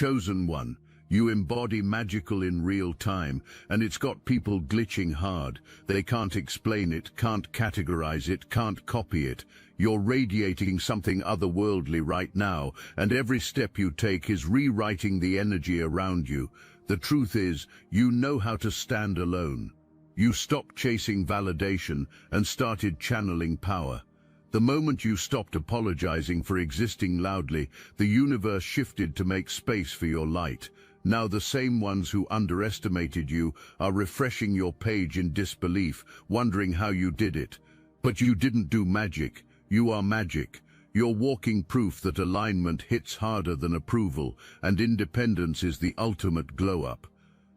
chosen one. You embody magical in real time, and it's got people glitching hard. They can't explain it, can't categorize it, can't copy it. You're radiating something otherworldly right now, and every step you take is rewriting the energy around you. The truth is, you know how to stand alone. You stopped chasing validation and started channeling power. The moment you stopped apologizing for existing loudly, the universe shifted to make space for your light. Now the same ones who underestimated you are refreshing your page in disbelief, wondering how you did it. But you didn't do magic. You are magic. You're walking proof that alignment hits harder than approval, and independence is the ultimate glow-up.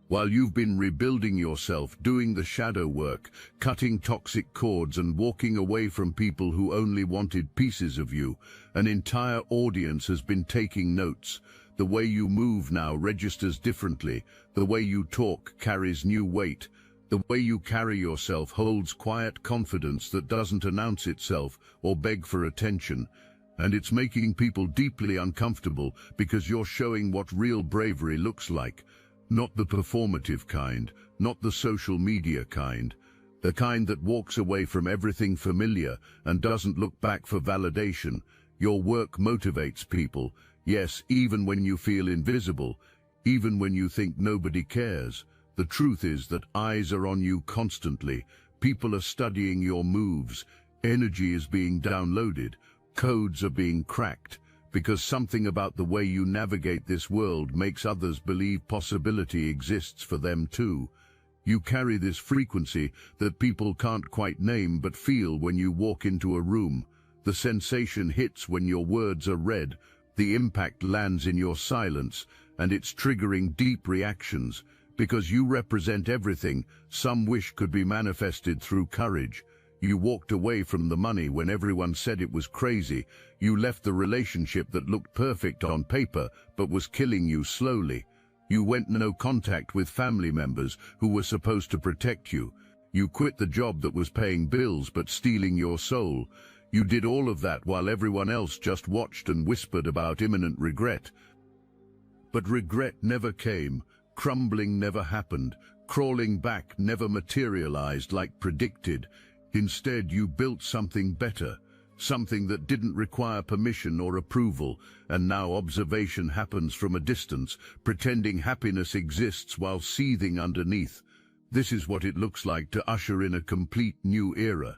While you've been rebuilding yourself, doing the shadow work, cutting toxic cords and walking away from people who only wanted pieces of you, an entire audience has been taking notes. The way you move now registers differently. The way you talk carries new weight. The way you carry yourself holds quiet confidence that doesn't announce itself or beg for attention. And it's making people deeply uncomfortable because you're showing what real bravery looks like. Not the performative kind, not the social media kind. The kind that walks away from everything familiar and doesn't look back for validation. Your work motivates people. Yes, even when you feel invisible, even when you think nobody cares. The truth is that eyes are on you constantly. People are studying your moves. Energy is being downloaded. Codes are being cracked. Because something about the way you navigate this world makes others believe possibility exists for them too. You carry this frequency that people can't quite name but feel when you walk into a room. The sensation hits when your words are read. The impact lands in your silence, and it's triggering deep reactions. Because you represent everything some wish could be manifested through courage. You walked away from the money when everyone said it was crazy. You left the relationship that looked perfect on paper but was killing you slowly. You went no contact with family members who were supposed to protect you. You quit the job that was paying bills but stealing your soul. You did all of that while everyone else just watched and whispered about imminent regret. But regret never came, crumbling never happened, crawling back never materialized like predicted. Instead, you built something better, something that didn't require permission or approval, and now observation happens from a distance, pretending happiness exists while seething underneath. This is what it looks like to usher in a complete new era.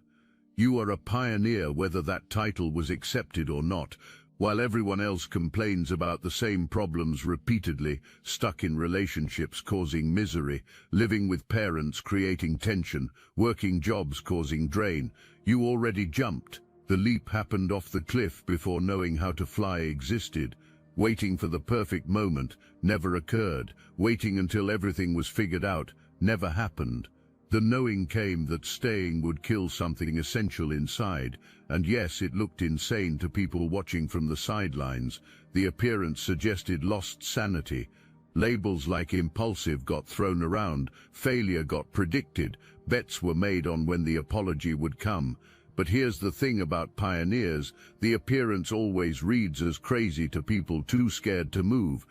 You are a pioneer whether that title was accepted or not. While everyone else complains about the same problems repeatedly, stuck in relationships causing misery, living with parents creating tension, working jobs causing drain, you already jumped. The leap happened off the cliff before knowing how to fly existed. Waiting for the perfect moment never occurred. Waiting until everything was figured out never happened. The knowing came that staying would kill something essential inside, and yes, it looked insane to people watching from the sidelines. The appearance suggested lost sanity. Labels like impulsive got thrown around, failure got predicted, bets were made on when the apology would come. But here's the thing about pioneers, the appearance always reads as crazy to people too scared to move.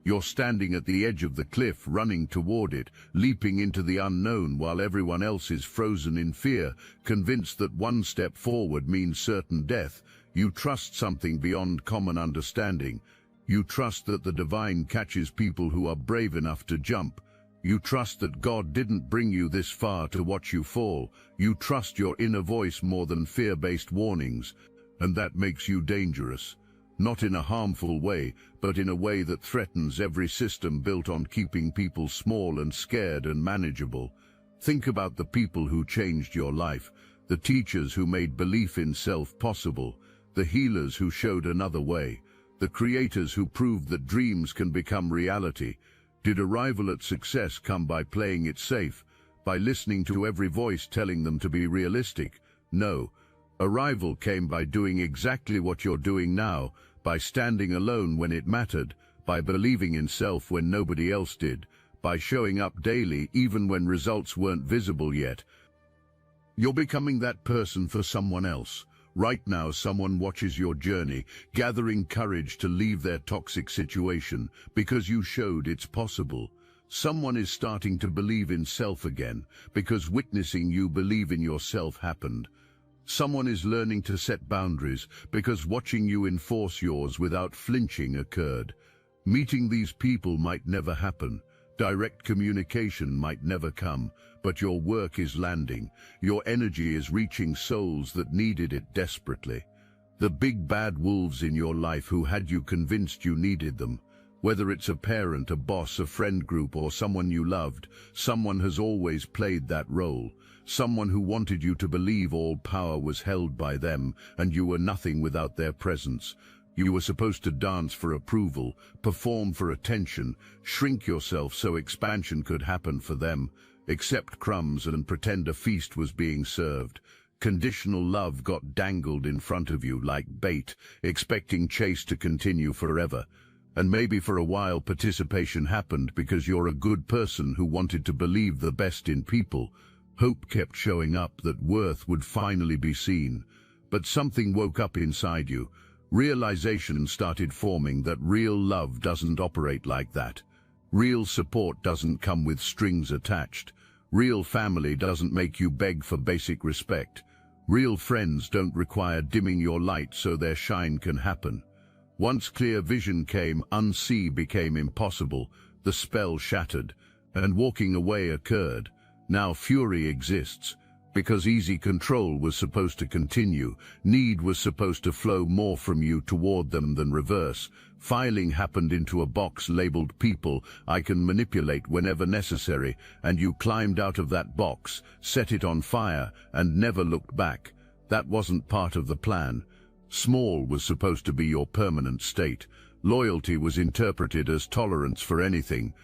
You're standing at the edge of the cliff, running toward it, leaping into the unknown while everyone else is frozen in fear, convinced that one step forward means certain death. You trust something beyond common understanding. You trust that the divine catches people who are brave enough to jump. You trust that God didn't bring you this far to watch you fall. You trust your inner voice more than fear-based warnings. And that makes you dangerous. Not in a harmful way, but in a way that threatens every system built on keeping people small and scared and manageable. Think about the people who changed your life, the teachers who made belief in self possible, the healers who showed another way, the creators who proved that dreams can become reality. Did arrival at success come by playing it safe, by listening to every voice telling them to be realistic? No. Arrival came by doing exactly what you're doing now, by standing alone when it mattered, by believing in self when nobody else did, by showing up daily even when results weren't visible yet. You're becoming that person for someone else, Right now, someone watches your journey, gathering courage to leave their toxic situation because you showed it's possible. Someone is starting to believe in self again because witnessing you believe in yourself happened. Someone is learning to set boundaries because watching you enforce yours without flinching occurred. Meeting these people might never happen. Direct communication might never come, but your work is landing. Your energy is reaching souls that needed it desperately. The big bad wolves in your life who had you convinced you needed them. Whether it's a parent, a boss, a friend group, or someone you loved, someone has always played that role. Someone who wanted you to believe all power was held by them, and you were nothing without their presence. You were supposed to dance for approval, perform for attention, shrink yourself so expansion could happen for them, accept crumbs and pretend a feast was being served. Conditional love got dangled in front of you like bait, expecting chase to continue forever. And maybe for a while participation happened because you're a good person who wanted to believe the best in people. Hope kept showing up that worth would finally be seen. But something woke up inside you. Realization started forming that real love doesn't operate like that. Real support doesn't come with strings attached. Real family doesn't make you beg for basic respect. Real friends don't require dimming your light so their shine can happen. Once clear vision came, unsee became impossible, the spell shattered, and walking away occurred. Now fury exists. Because easy control was supposed to continue, need was supposed to flow more from you toward them than reverse. Filing happened into a box labeled people I can manipulate whenever necessary, and you climbed out of that box, set it on fire, and never looked back. That wasn't part of the plan. Small was supposed to be your permanent state. Loyalty was interpreted as tolerance for anything.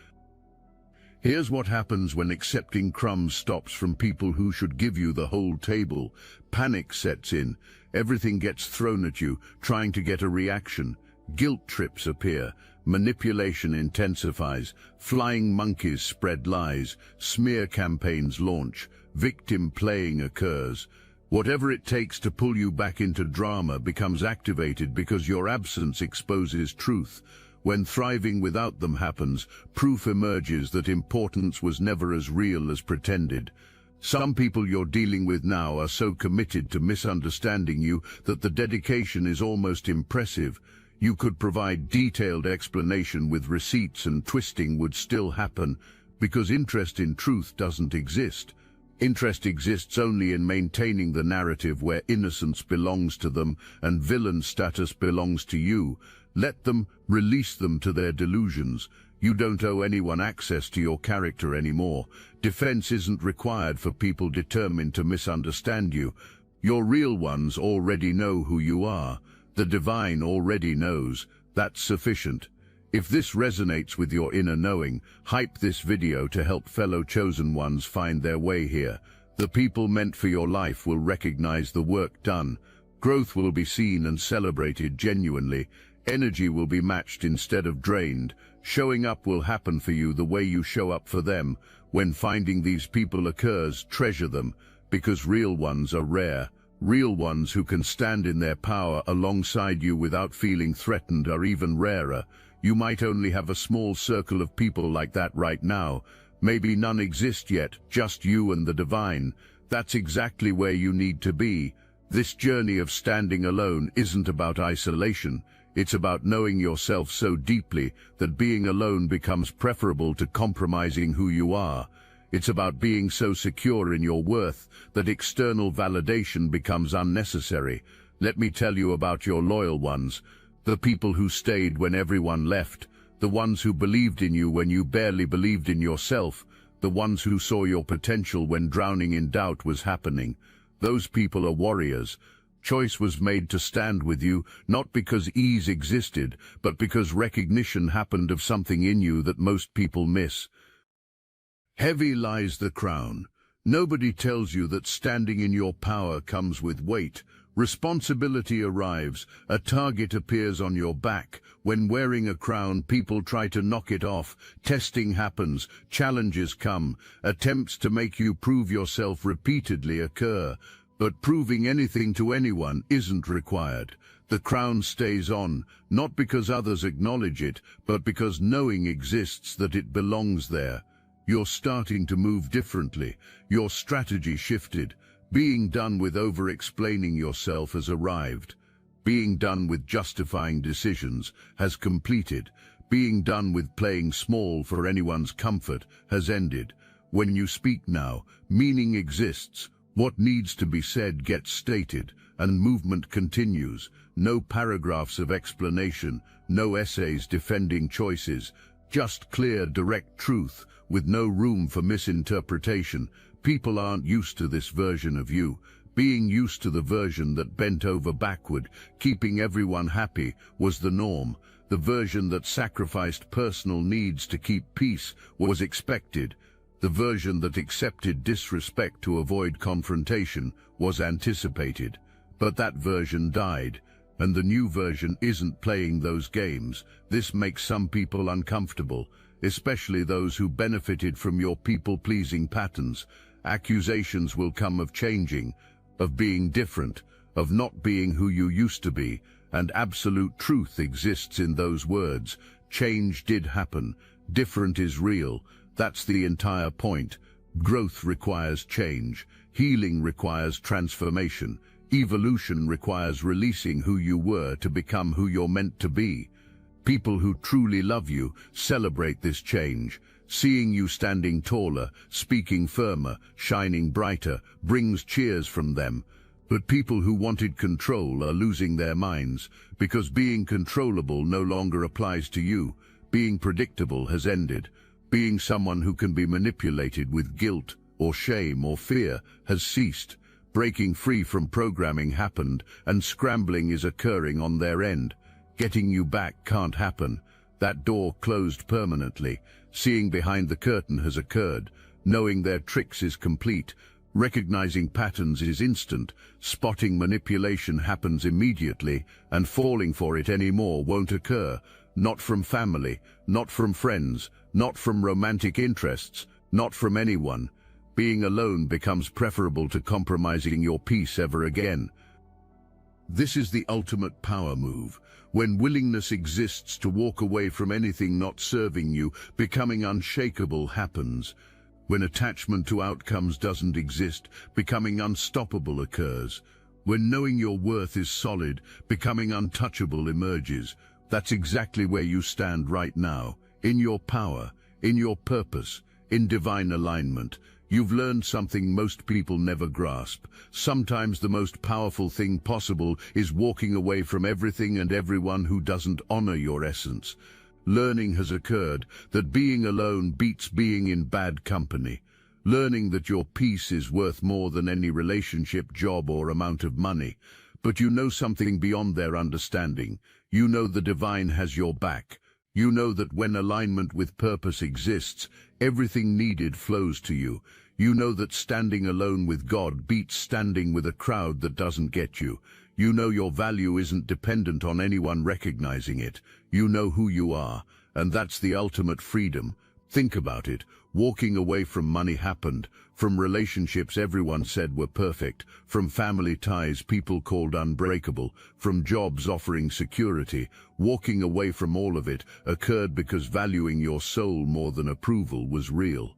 Here's what happens when accepting crumbs stops from people who should give you the whole table. Panic sets in. Everything gets thrown at you, trying to get a reaction. Guilt trips appear. Manipulation intensifies. Flying monkeys spread lies. Smear campaigns launch. Victim playing occurs. Whatever it takes to pull you back into drama becomes activated because your absence exposes truth. When thriving without them happens, proof emerges that importance was never as real as pretended. Some people you're dealing with now are so committed to misunderstanding you that the dedication is almost impressive. You could provide detailed explanation with receipts and twisting would still happen, because interest in truth doesn't exist. Interest exists only in maintaining the narrative where innocence belongs to them and villain status belongs to you. Let them, release them to their delusions. You don't owe anyone access to your character anymore. Defense isn't required for people determined to misunderstand you. Your real ones already know who you are. The divine already knows. That's sufficient. If this resonates with your inner knowing, hype this video to help fellow chosen ones find their way here. The people meant for your life will recognize the work done. Growth will be seen and celebrated genuinely. Energy will be matched instead of drained. Showing up will happen for you the way you show up for them. When finding these people occurs, treasure them, because real ones are rare. Real ones who can stand in their power alongside you without feeling threatened are even rarer. You might only have a small circle of people like that right now. Maybe none exist yet, just you and the divine. That's exactly where you need to be. This journey of standing alone isn't about isolation. It's about knowing yourself so deeply that being alone becomes preferable to compromising who you are. It's about being so secure in your worth that external validation becomes unnecessary. Let me tell you about your loyal ones, the people who stayed when everyone left, the ones who believed in you when you barely believed in yourself, the ones who saw your potential when drowning in doubt was happening. Those people are warriors. Choice was made to stand with you, not because ease existed, but because recognition happened of something in you that most people miss. Heavy lies the crown. Nobody tells you that standing in your power comes with weight. Responsibility arrives, a target appears on your back. When wearing a crown, people try to knock it off. Testing happens, challenges come, attempts to make you prove yourself repeatedly occur. But proving anything to anyone isn't required. The crown stays on, not because others acknowledge it, but because knowing exists that it belongs there. You're starting to move differently. Your strategy shifted. Being done with over-explaining yourself has arrived. Being done with justifying decisions has completed. Being done with playing small for anyone's comfort has ended. When you speak now, meaning exists. What needs to be said gets stated, and movement continues. No paragraphs of explanation, no essays defending choices, just clear, direct truth, with no room for misinterpretation. People aren't used to this version of you. Being used to the version that bent over backward, keeping everyone happy, was the norm. The version that sacrificed personal needs to keep peace was expected. The version that accepted disrespect to avoid confrontation was anticipated. But that version died, and the new version isn't playing those games. This makes some people uncomfortable, especially those who benefited from your people-pleasing patterns. Accusations will come of changing, of being different, of not being who you used to be, and absolute truth exists in those words. Change did happen. Different is real. That's the entire point. Growth requires change. Healing requires transformation. Evolution requires releasing who you were to become who you're meant to be. People who truly love you celebrate this change. Seeing you standing taller, speaking firmer, shining brighter, brings cheers from them. But people who wanted control are losing their minds, because being controllable no longer applies to you. Being predictable has ended. Being someone who can be manipulated with guilt or shame or fear has ceased. Breaking free from programming happened, and scrambling is occurring on their end. Getting you back can't happen. That door closed permanently. Seeing behind the curtain has occurred. Knowing their tricks is complete. Recognizing patterns is instant. Spotting manipulation happens immediately, and falling for it anymore won't occur. Not from family, not from friends, not from romantic interests, not from anyone. Being alone becomes preferable to compromising your peace ever again. This is the ultimate power move. When willingness exists to walk away from anything not serving you, becoming unshakable happens. When attachment to outcomes doesn't exist, becoming unstoppable occurs. When knowing your worth is solid, becoming untouchable emerges. That's exactly where you stand right now, in your power, in your purpose, in divine alignment. You've learned something most people never grasp. Sometimes the most powerful thing possible is walking away from everything and everyone who doesn't honor your essence. Learning has occurred that being alone beats being in bad company. Learning that your peace is worth more than any relationship, job, or amount of money. But you know something beyond their understanding. You know the divine has your back. You know that when alignment with purpose exists, everything needed flows to you. You know that standing alone with God beats standing with a crowd that doesn't get you. You know your value isn't dependent on anyone recognizing it. You know who you are, and that's the ultimate freedom. Think about it. Walking away from money happened, from relationships everyone said were perfect, from family ties people called unbreakable, from jobs offering security. Walking away from all of it occurred because valuing your soul more than approval was real.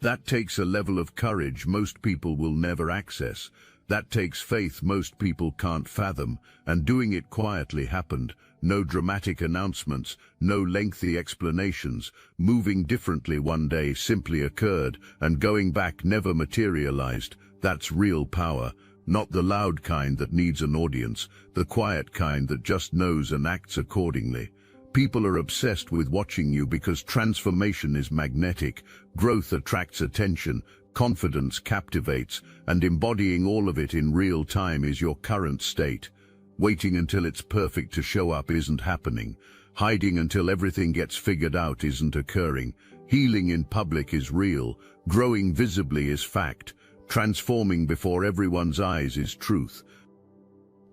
That takes a level of courage most people will never access. That takes faith most people can't fathom, and doing it quietly happened. No dramatic announcements, no lengthy explanations. Moving differently one day simply occurred, and going back never materialized. That's real power, not the loud kind that needs an audience, the quiet kind that just knows and acts accordingly. People are obsessed with watching you because transformation is magnetic, growth attracts attention, confidence captivates, and embodying all of it in real time is your current state. Waiting until it's perfect to show up isn't happening. Hiding until everything gets figured out isn't occurring. Healing in public is real. Growing visibly is fact. Transforming before everyone's eyes is truth.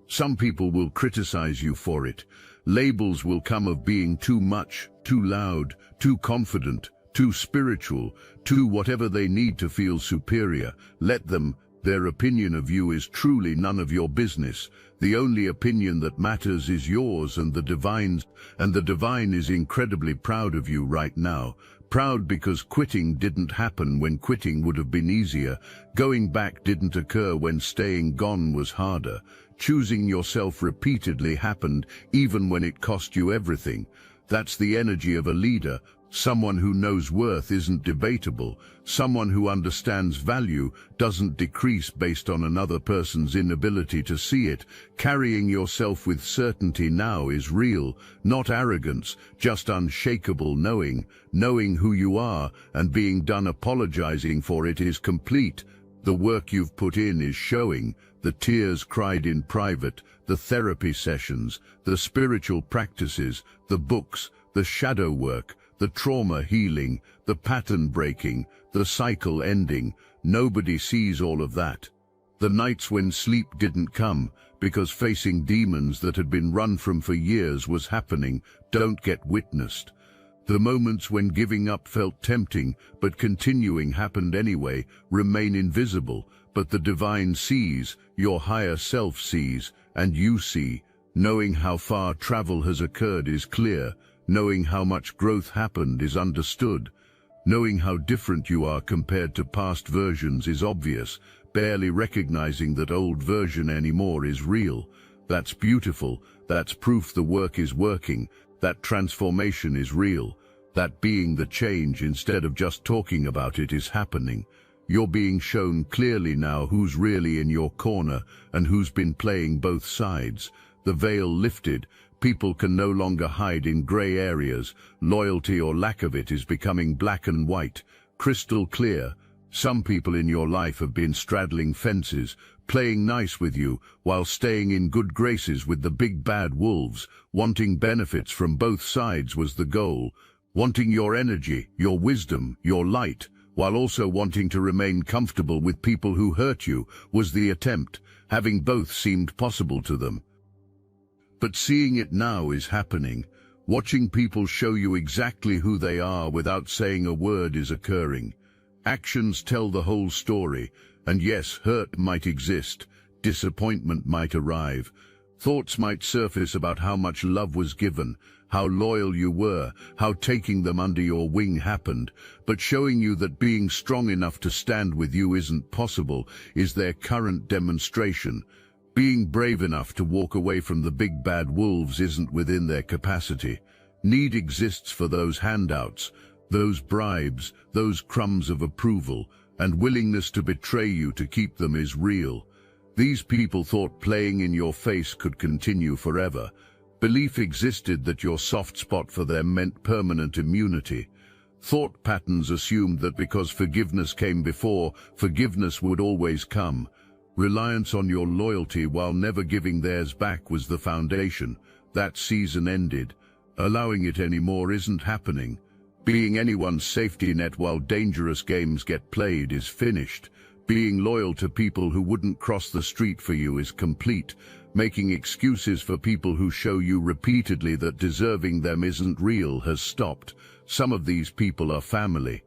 Some people will criticize you for it. Labels will come of being too much, too loud, too confident, too spiritual, too whatever they need to feel superior. Let them. Their opinion of you is truly none of your business. The only opinion that matters is yours and the divine's, and the divine is incredibly proud of you right now. Proud because quitting didn't happen when quitting would have been easier. Going back didn't occur when staying gone was harder. Choosing yourself repeatedly happened even when it cost you everything. That's the energy of a leader. Someone who knows worth isn't debatable. Someone who understands value doesn't decrease based on another person's inability to see it. Carrying yourself with certainty now is real, not arrogance, just unshakable knowing. Knowing who you are and being done apologizing for it is complete. The work you've put in is showing. The tears cried in private, the therapy sessions, the spiritual practices, the books, the shadow work, the trauma healing, the pattern breaking, the cycle ending. Nobody sees all of that. The nights when sleep didn't come, because facing demons that had been run from for years was happening, don't get witnessed. The moments when giving up felt tempting, but continuing happened anyway, remain invisible, but the divine sees, your higher self sees, and you see. Knowing how far travel has occurred is clear. Knowing how much growth happened is understood. Knowing how different you are compared to past versions is obvious. Barely recognizing that old version anymore is real. That's beautiful. That's proof the work is working. That transformation is real. That being the change instead of just talking about it is happening. You're being shown clearly now who's really in your corner and who's been playing both sides. The veil lifted. People can no longer hide in gray areas. Loyalty or lack of it is becoming black and white, crystal clear. Some people in your life have been straddling fences, playing nice with you while staying in good graces with the big bad wolves. Wanting benefits from both sides was the goal. Wanting your energy, your wisdom, your light, while also wanting to remain comfortable with people who hurt you was the attempt. Having both seemed possible to them. But seeing it now is happening. Watching people show you exactly who they are without saying a word is occurring. Actions tell the whole story, and yes, hurt might exist, disappointment might arrive. Thoughts might surface about how much love was given, how loyal you were, how taking them under your wing happened, but showing you that being strong enough to stand with you isn't possible is their current demonstration. Being brave enough to walk away from the big bad wolves isn't within their capacity. Need exists for those handouts, those bribes, those crumbs of approval, and willingness to betray you to keep them is real. These people thought playing in your face could continue forever. Belief existed that your soft spot for them meant permanent immunity. Thought patterns assumed that because forgiveness came before, forgiveness would always come. Reliance on your loyalty while never giving theirs back was the foundation. That season ended. Allowing it anymore isn't happening. Being anyone's safety net while dangerous games get played is finished. Being loyal to people who wouldn't cross the street for you is complete. Making excuses for people who show you repeatedly that deserving them isn't real has stopped. Some of these people are family.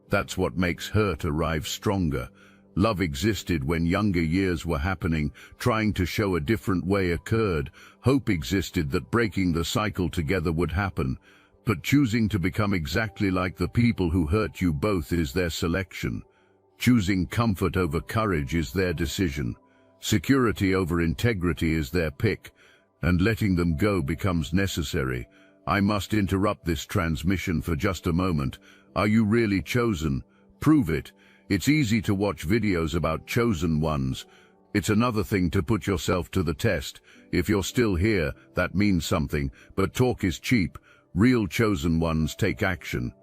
That's what makes hurt arrive stronger. Love existed when younger years were happening, trying to show a different way occurred. Hope existed that breaking the cycle together would happen. But choosing to become exactly like the people who hurt you both is their selection. Choosing comfort over courage is their decision. Security over integrity is their pick. And letting them go becomes necessary. I must interrupt this transmission for just a moment. Are you really chosen? Prove it. It's easy to watch videos about chosen ones. It's another thing to put yourself to the test. If you're still here, that means something, but talk is cheap. Real chosen ones take action.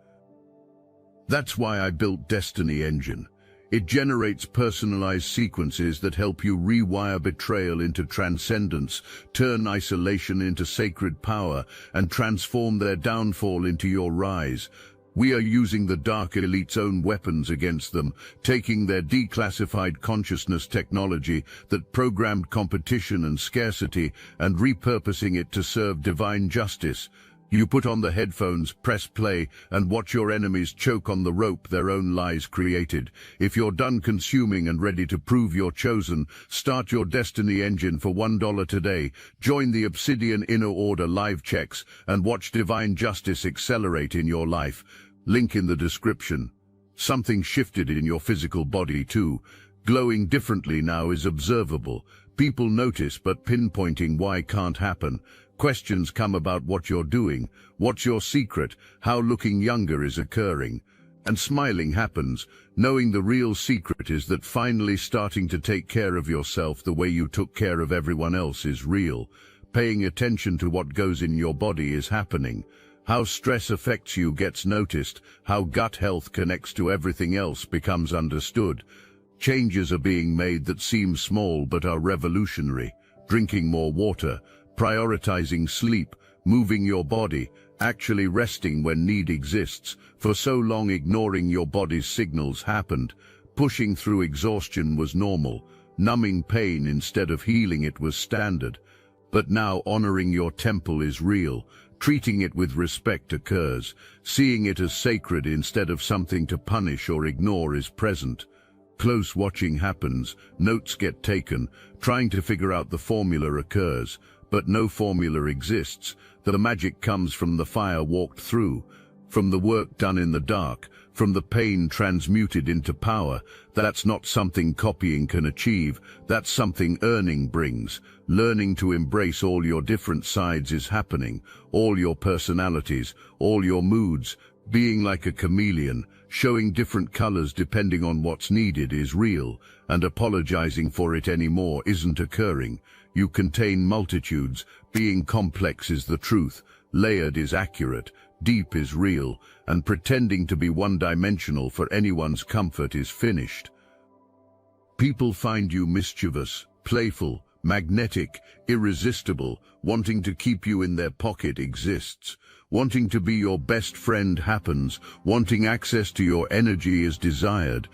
That's why I built Destiny Engine. It generates personalized sequences that help you rewire betrayal into transcendence, turn isolation into sacred power, and transform their downfall into your rise. We are using the Dark Elite's own weapons against them, taking their declassified consciousness technology that programmed competition and scarcity and repurposing it to serve divine justice. You put on the headphones, press play, and watch your enemies choke on the rope their own lies created. If you're done consuming and ready to prove you're chosen, start your destiny engine for $1 today. Join the Obsidian Inner Order live checks and watch divine justice accelerate in your life. Link in the description. Something shifted in your physical body too. Glowing differently now is observable. People notice, but pinpointing why can't happen. Questions come about what you're doing, what's your secret, how looking younger is occurring. And smiling happens, knowing the real secret is that finally starting to take care of yourself the way you took care of everyone else is real. Paying attention to what goes in your body is happening. How stress affects you gets noticed, how gut health connects to everything else becomes understood. Changes are being made that seem small but are revolutionary. Drinking more water, prioritizing sleep, moving your body, actually resting when need exists. For so long ignoring your body's signals happened. Pushing through exhaustion was normal. Numbing pain instead of healing it was standard. But now honoring your temple is real. Treating it with respect occurs. Seeing it as sacred instead of something to punish or ignore is present. Close watching happens, notes get taken, trying to figure out the formula occurs. But no formula exists. The magic comes from the fire walked through, from the work done in the dark, from the pain transmuted into power. That's not something copying can achieve, that's something earning brings. Learning to embrace all your different sides is happening, all your personalities, all your moods. Being like a chameleon, showing different colors depending on what's needed is real, and apologizing for it anymore isn't occurring. You contain multitudes, being complex is the truth, layered is accurate, deep is real, and pretending to be one-dimensional for anyone's comfort is finished. People find you mischievous, playful, magnetic, irresistible. Wanting to keep you in their pocket exists. Wanting to be your best friend happens. Wanting access to your energy is desired.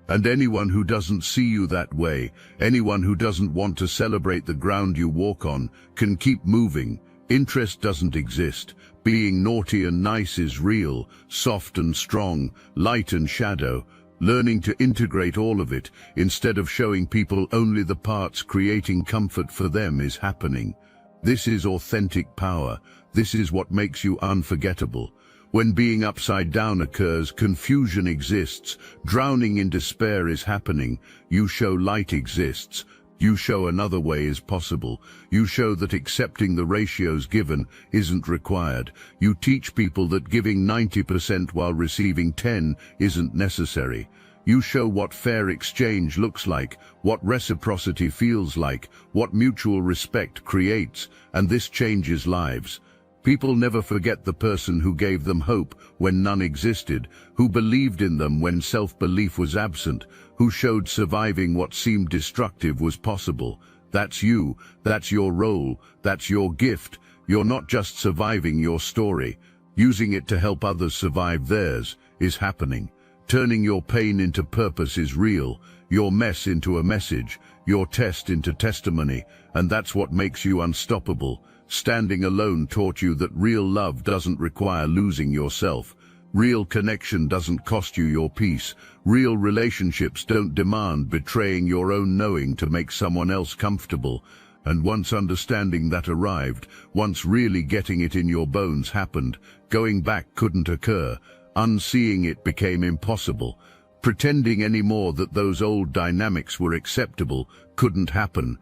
And anyone who doesn't see you that way, anyone who doesn't want to celebrate the ground you walk on, can keep moving. Interest doesn't exist. Being naughty and nice is real, soft and strong, light and shadow. Learning to integrate all of it, instead of showing people only the parts creating comfort for them, is happening. This is authentic power. This is what makes you unforgettable. When being upside down occurs, confusion exists. Drowning in despair is happening. You show light exists. You show another way is possible. You show that accepting the ratios given isn't required. You teach people that giving 90% while receiving 10 isn't necessary. You show what fair exchange looks like, what reciprocity feels like, what mutual respect creates, and this changes lives. People never forget the person who gave them hope when none existed, who believed in them when self-belief was absent, who showed surviving what seemed destructive was possible. That's you, that's your role, that's your gift. You're not just surviving your story. Using it to help others survive theirs is happening. Turning your pain into purpose is real, your mess into a message, your test into testimony, and that's what makes you unstoppable. Standing alone taught you that real love doesn't require losing yourself. Real connection doesn't cost you your peace. Real relationships don't demand betraying your own knowing to make someone else comfortable. And once understanding that arrived, once really getting it in your bones happened, going back couldn't occur. Unseeing it became impossible. Pretending anymore that those old dynamics were acceptable couldn't happen.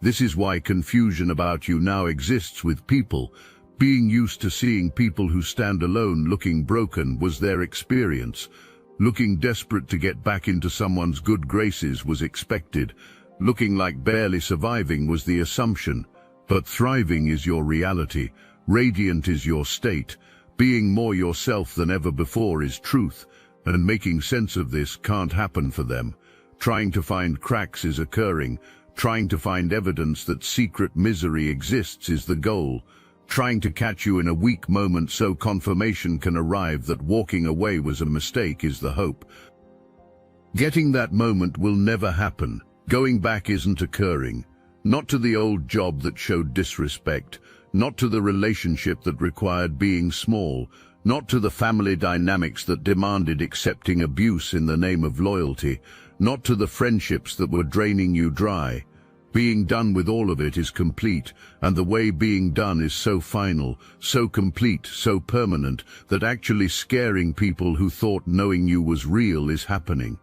This is why confusion about you now exists with people. Being used to seeing people who stand alone looking broken was their experience. Looking desperate to get back into someone's good graces was expected. Looking like barely surviving was the assumption. But thriving is your reality. Radiant is your state. Being more yourself than ever before is truth. And making sense of this can't happen for them. Trying to find cracks is occurring. Trying to find evidence that secret misery exists is the goal. Trying to catch you in a weak moment so confirmation can arrive that walking away was a mistake is the hope. Getting that moment will never happen. Going back isn't occurring. Not to the old job that showed disrespect. not to the relationship that required being small, not to the family dynamics that demanded accepting abuse in the name of loyalty, not to the friendships that were draining you dry. Being done with all of it is complete, and the way being done is so final, so complete, so permanent, that actually scaring people who thought knowing you was real is happening.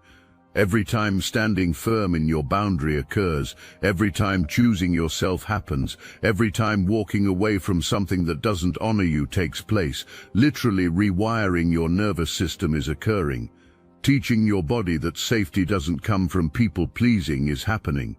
Every time standing firm in your boundary occurs, every time choosing yourself happens, every time walking away from something that doesn't honor you takes place, literally rewiring your nervous system is occurring. Teaching your body that safety doesn't come from people-pleasing is happening.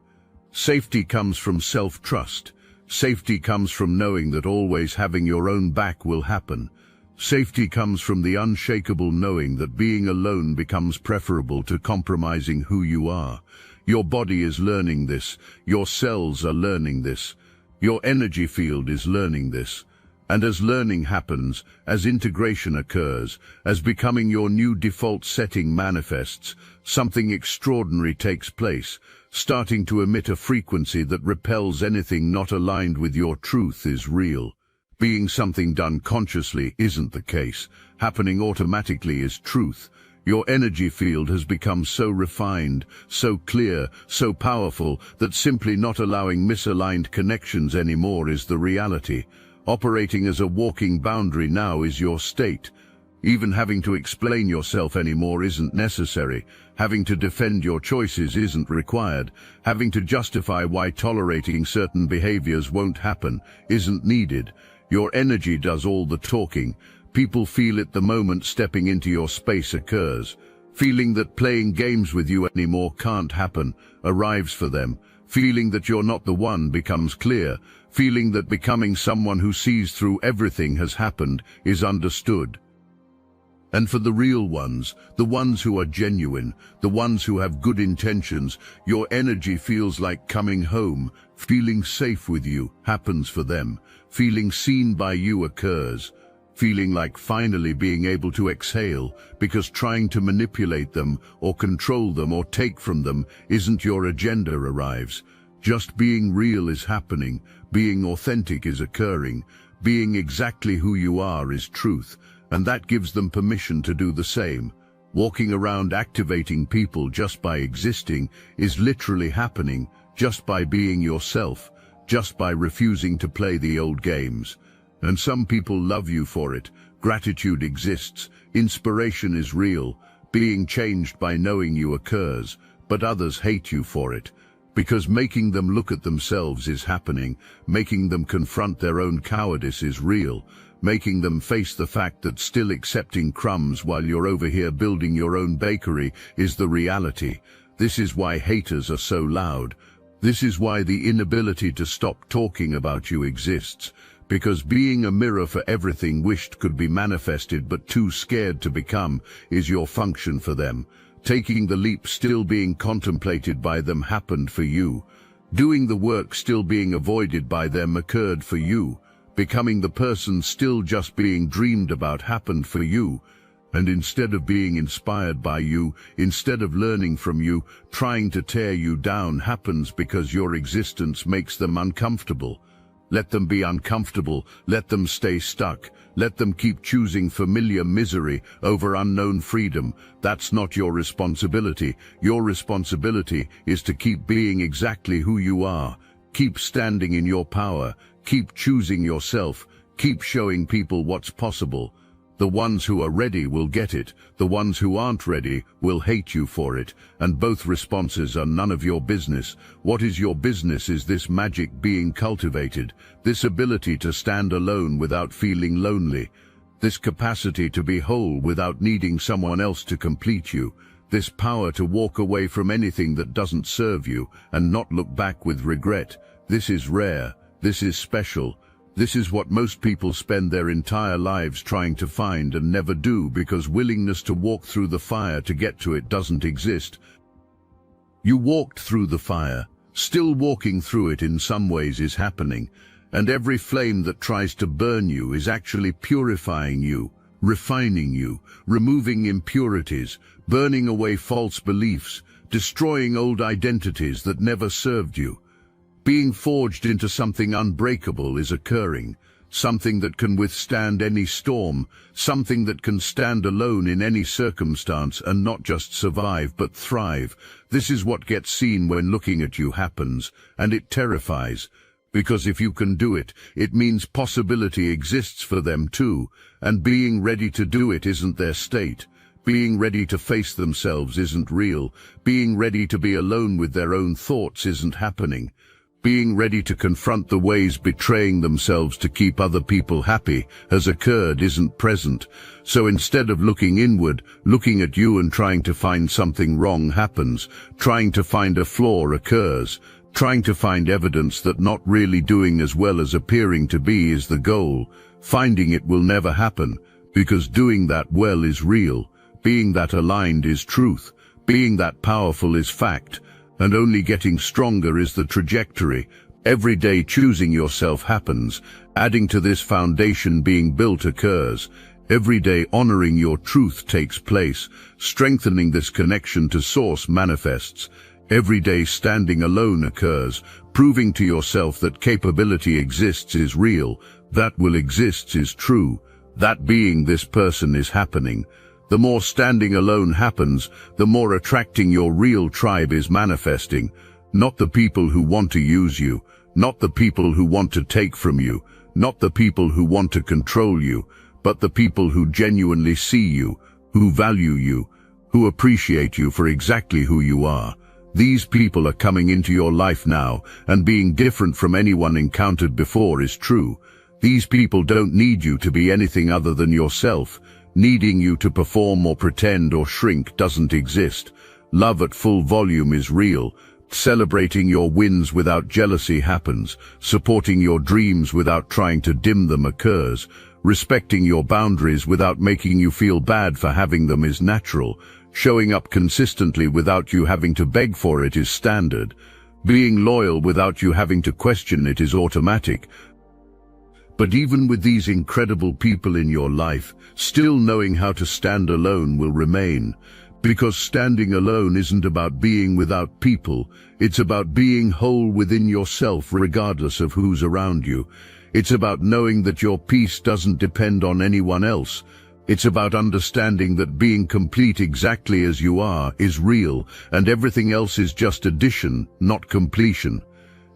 Safety comes from self-trust. Safety comes from knowing that always having your own back will happen. Safety comes from the unshakable knowing that being alone becomes preferable to compromising who you are. Your body is learning this. Your cells are learning this. Your energy field is learning this. And as learning happens, as integration occurs, as becoming your new default setting manifests, something extraordinary takes place. Starting to emit a frequency that repels anything not aligned with your truth is real. Being something done consciously isn't the case. Happening automatically is truth. Your energy field has become so refined, so clear, so powerful, that simply not allowing misaligned connections anymore is the reality. Operating as a walking boundary now is your state. Even having to explain yourself anymore isn't necessary. Having to defend your choices isn't required. Having to justify why tolerating certain behaviors won't happen isn't needed. Your energy does all the talking. People feel it the moment stepping into your space occurs. Feeling that playing games with you anymore can't happen arrives for them. Feeling that you're not the one becomes clear. Feeling that becoming someone who sees through everything has happened is understood. And for the real ones, the ones who are genuine, the ones who have good intentions, your energy feels like coming home. Feeling safe with you happens for them. Feeling seen by you occurs. Feeling like finally being able to exhale, because trying to manipulate them or control them or take from them isn't your agenda arrives. Just being real is happening. Being authentic is occurring. Being exactly who you are is truth. And that gives them permission to do the same. Walking around activating people just by existing is literally happening, just by being yourself, just by refusing to play the old games. And some people love you for it. Gratitude exists. Inspiration is real. Being changed by knowing you occurs. But others hate you for it. Because making them look at themselves is happening. Making them confront their own cowardice is real. Making them face the fact that still accepting crumbs while you're over here building your own bakery is the reality. This is why haters are so loud. This is why the inability to stop talking about you exists. Because being a mirror for everything wished could be manifested but too scared to become is your function for them. Taking the leap still being contemplated by them happened for you. Doing the work still being avoided by them occurred for you. Becoming the person still just being dreamed about happened for you. And instead of being inspired by you, instead of learning from you, trying to tear you down happens because your existence makes them uncomfortable. Let them be uncomfortable, let them stay stuck, let them keep choosing familiar misery over unknown freedom. That's not your responsibility. Your responsibility is to keep being exactly who you are. Keep standing in your power. Keep choosing yourself. Keep showing people what's possible. The ones who are ready will get it. The ones who aren't ready will hate you for it. And both responses are none of your business. What is your business is this magic being cultivated, this ability to stand alone without feeling lonely, this capacity to be whole without needing someone else to complete you, this power to walk away from anything that doesn't serve you and not look back with regret. This is rare. This is special. This is what most people spend their entire lives trying to find and never do because willingness to walk through the fire to get to it doesn't exist. You walked through the fire. Still walking through it in some ways is happening, and every flame that tries to burn you is actually purifying you, refining you, removing impurities, burning away false beliefs, destroying old identities that never served you. Being forged into something unbreakable is occurring, something that can withstand any storm, something that can stand alone in any circumstance and not just survive but thrive. This is what gets seen when looking at you happens, and it terrifies. Because if you can do it, it means possibility exists for them too, and being ready to do it isn't their state. Being ready to face themselves isn't real. Being ready to be alone with their own thoughts isn't happening. Being ready to confront the ways betraying themselves to keep other people happy has occurred isn't present. So instead of looking inward, looking at you and trying to find something wrong happens. Trying to find a flaw occurs. Trying to find evidence that not really doing as well as appearing to be is the goal. Finding it will never happen, because doing that well is real. Being that aligned is truth. Being that powerful is fact. And only getting stronger is the trajectory. Every day choosing yourself happens. Adding to this foundation being built occurs. Every day honoring your truth takes place. Strengthening this connection to source manifests. Every day standing alone occurs. Proving to yourself that capability exists is real. That will exists is true. That being this person is happening. The more standing alone happens, the more attracting your real tribe is manifesting. Not the people who want to use you, not the people who want to take from you, not the people who want to control you, but the people who genuinely see you, who value you, who appreciate you for exactly who you are. These people are coming into your life now, and being different from anyone encountered before is true. These people don't need you to be anything other than yourself. Needing you to perform or pretend or shrink doesn't exist. Love at full volume is real. Celebrating your wins without jealousy happens. Supporting your dreams without trying to dim them occurs. Respecting your boundaries without making you feel bad for having them is natural. Showing up consistently without you having to beg for it is standard. Being loyal without you having to question it is automatic. But even with these incredible people in your life, still knowing how to stand alone will remain. Because standing alone isn't about being without people, it's about being whole within yourself regardless of who's around you. It's about knowing that your peace doesn't depend on anyone else. It's about understanding that being complete exactly as you are is real, and everything else is just addition, not completion.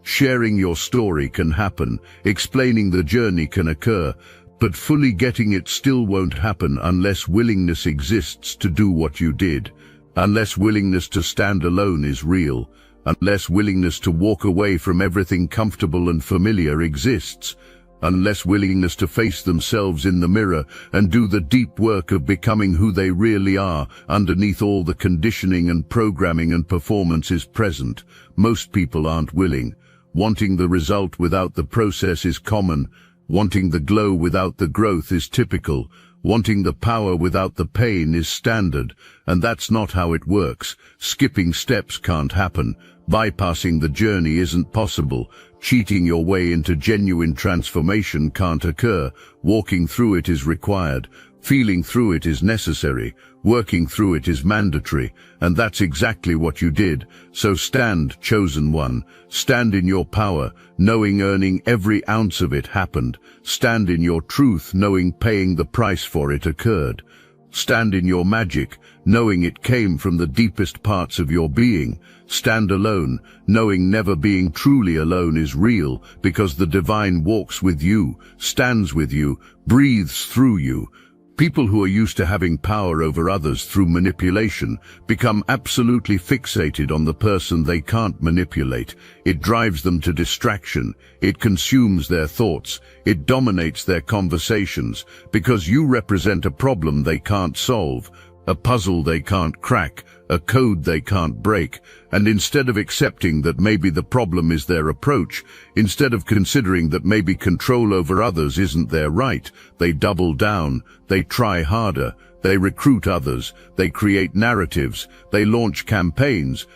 Sharing your story can happen, explaining the journey can occur, but fully getting it still won't happen unless willingness exists to do what you did, unless willingness to stand alone is real, unless willingness to walk away from everything comfortable and familiar exists, unless willingness to face themselves in the mirror and do the deep work of becoming who they really are underneath all the conditioning and programming and performance is present. Most people aren't willing. Wanting the result without the process is common. Wanting the glow without the growth is typical. Wanting the power without the pain is standard. And that's not how it works. Skipping steps can't happen. Bypassing the journey isn't possible. Cheating your way into genuine transformation can't occur. Walking through it is required. Feeling through it is necessary. Working through it is mandatory, and that's exactly what you did. So stand, chosen one. Stand in your power, knowing earning every ounce of it happened. Stand in your truth, knowing paying the price for it occurred. Stand in your magic, knowing it came from the deepest parts of your being. Stand alone, knowing never being truly alone is real, because the divine walks with you, stands with you, breathes through you. People who are used to having power over others through manipulation become absolutely fixated on the person they can't manipulate. It drives them to distraction. It consumes their thoughts. It dominates their conversations, because you represent a problem they can't solve, a puzzle they can't crack, a code they can't break. And instead of accepting that maybe the problem is their approach, instead of considering that maybe control over others isn't their right, they double down, they try harder, they recruit others, they create narratives, they launch campaigns.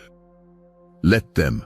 Let them.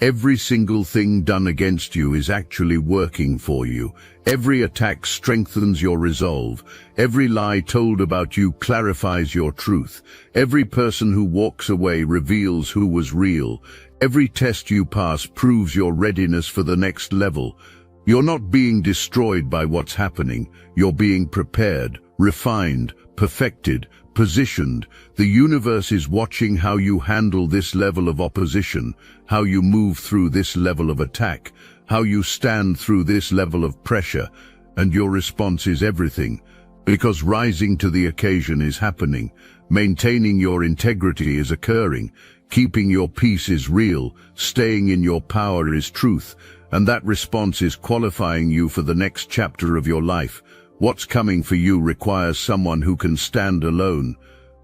Every single thing done against you is actually working for you. Every attack strengthens your resolve. Every lie told about you clarifies your truth. Every person who walks away reveals who was real. Every test you pass proves your readiness for the next level. You're not being destroyed by what's happening. You're being prepared, refined, perfected, positioned. The universe is watching how you handle this level of opposition, how you move through this level of attack, how you stand through this level of pressure, and your response is everything. Because rising to the occasion is happening, maintaining your integrity is occurring, keeping your peace is real, staying in your power is truth, and that response is qualifying you for the next chapter of your life. What's coming for you requires someone who can stand alone,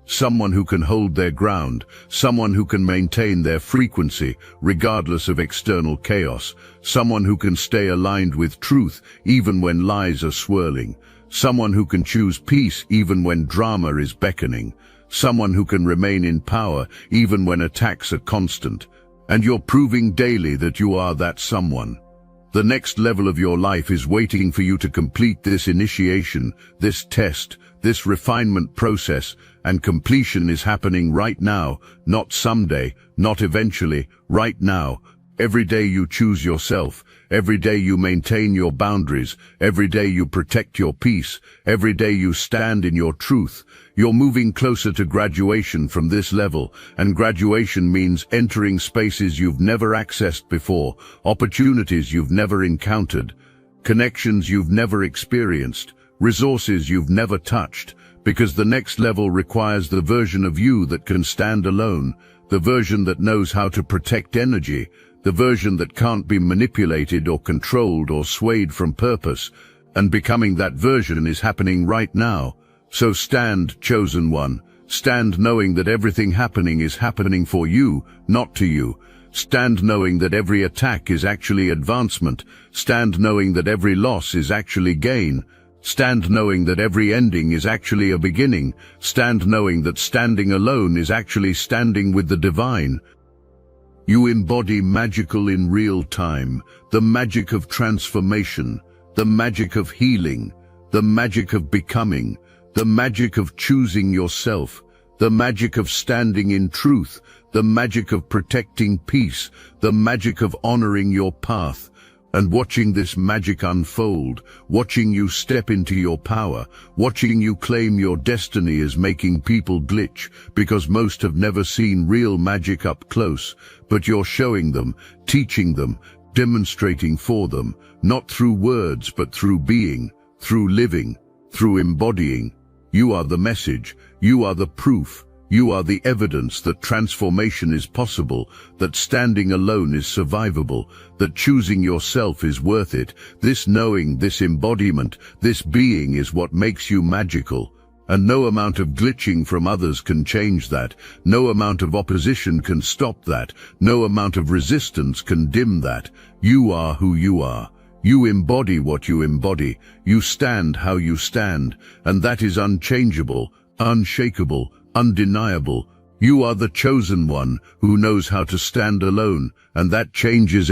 someone who can hold their ground, someone who can maintain their frequency regardless of external chaos, someone who can stay aligned with truth even when lies are swirling, someone who can choose peace even when drama is beckoning, someone who can remain in power even when attacks are constant. And you're proving daily that you are that someone. The next level of your life is waiting for you to complete this initiation, this test, this refinement process, and completion is happening right now, not someday, not eventually, right now. Every day you choose yourself, every day you maintain your boundaries, every day you protect your peace, every day you stand in your truth. You're moving closer to graduation from this level, and graduation means entering spaces you've never accessed before, opportunities you've never encountered, connections you've never experienced, resources you've never touched, because the next level requires the version of you that can stand alone, the version that knows how to protect energy, the version that can't be manipulated or controlled or swayed from purpose, and becoming that version is happening right now. So stand, chosen one. Stand knowing that everything happening is happening for you, not to you. Stand knowing that every attack is actually advancement. Stand knowing that every loss is actually gain. Stand knowing that every ending is actually a beginning. Stand knowing that standing alone is actually standing with the divine. You embody magical in real time, the magic of transformation, the magic of healing, the magic of becoming, the magic of choosing yourself, the magic of standing in truth, the magic of protecting peace, the magic of honoring your path. And watching this magic unfold, watching you step into your power, watching you claim your destiny is making people glitch, because most have never seen real magic up close, but you're showing them, teaching them, demonstrating for them, not through words but through being, through living, through embodying. You are the message, you are the proof, you are the evidence that transformation is possible, that standing alone is survivable, that choosing yourself is worth it. This knowing, this embodiment, this being is what makes you magical. And no amount of glitching from others can change that. No amount of opposition can stop that. No amount of resistance can dim that. You are who you are. You embody what you embody. You stand how you stand. And that is unchangeable, unshakable, undeniable. You are the chosen one who knows how to stand alone, and that changes